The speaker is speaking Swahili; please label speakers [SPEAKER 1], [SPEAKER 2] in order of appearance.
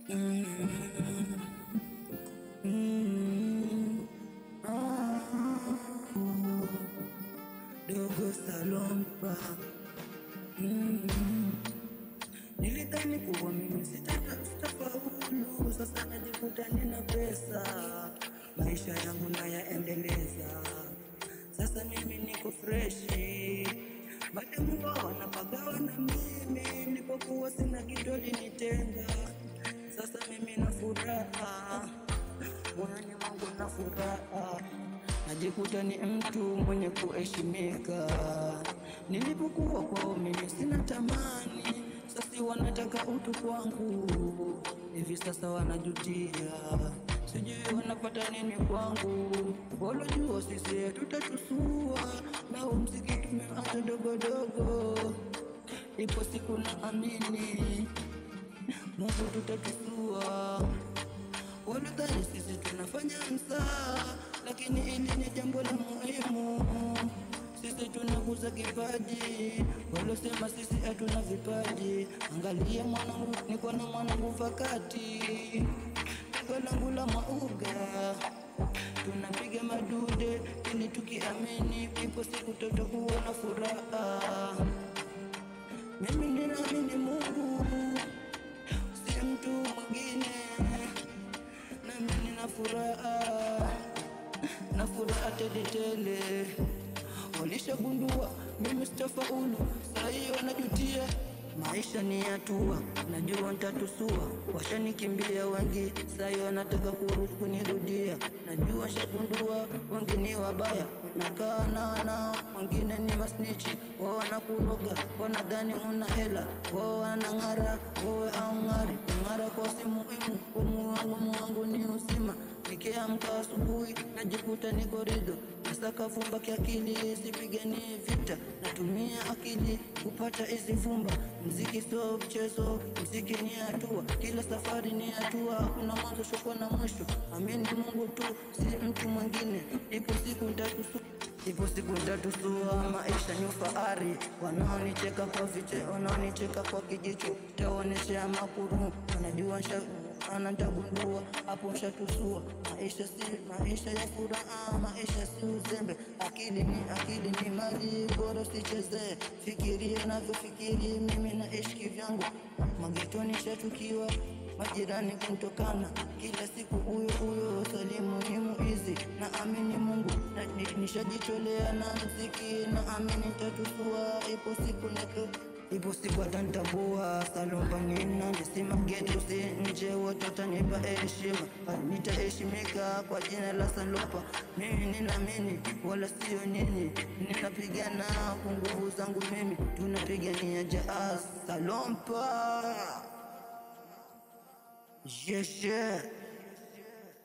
[SPEAKER 1] Mm, mm, ah, Dogo Salompa. Nilidhani kuwa mimi sitafaulu, sasa najikuta nina pesa, maisha yangu nayaendeleza. Sasa mimi niko freshi, mademu wao wanapagawa na mimi, nilipokuwa sina kitu walinitenga. Sasa mimi na furaha, moyoni mwangu na furaha, najikuta ni mtu mwenye kuheshimika. Nilipokuwa kwao mimi sina tamani, sasa wanataka utu kwangu, hivi sasa wanajutia, sijui wanapata nini kwangu. Walojua sisi tutatusua, na mziki tumeanza dogo dogo, ipo siku naamini Mungu tutatusua. Walidhani sisi tunafanya msaa, lakini hili ni jambo la muhimu. Sisi tunakuza kipaji, walosema sisi hatuna vipaji. Angalia mwanangu, niko na mwanangu Fakati, niko langu la mauga, tunapiga madude ili tukiamini, ipo siku tutakuwa na furaha. Mimi ninaamini Mungu, si mtu mwingine, nami nina furaha, na furaha tele. Walishagundua mimi sitafaulu, saa hiyo wanajutia. Maisha ni hatua, najua nitatusua. Washanikimbia wengi, saa hiyo wanataka kunirudia. Najua shagundua wengi ni wabaya, nakaa nao, wengine ni masnichi. Wao wanakuroga, wanadhani una hela, wao wanang'ara, wewe haung'ari. Kung'ara kwa si muhimu, umuhimu wangu ni uzima. Nikiamka asubuhi, najikuta niko rido, nasaka fumba kiakili, sipiganie vita, natumia akili kupata hizi fumba. Mziki sio mchezo, mziki ni hatua, kila safari ni hatua, kuna mwanzo shoko na mwisho. Amini Mungu tu, si mtu mwingine, ipo siku nitatusua. Maisha ni ufahari, wanaonicheka kwa viche, wanaonicheka kwa kijicho, taonesha makuru, wanajua anatagundua hapo shatusua. Maisha ya furaha, maisha si uzembe. Akili ni mali, bora usicheze. Fikiria navyofikiri, mimi naishi kivyangu. Magetoni shachukiwa, majirani kuntokana, kila siku huyo salimu himu hizi. Naamini Mungu, nishajitolea na mziki, naamini nitatusua. Ipo siku atanitambua. Salompa nina nisima getu, si nje, wote watanipa heshima. Nitaheshimika kwa jina la Salompa. Mimi ninaamini wala sio nini, ninapigana kwa nguvu zangu mimi, tunapigania jazz. Salompa, yeah.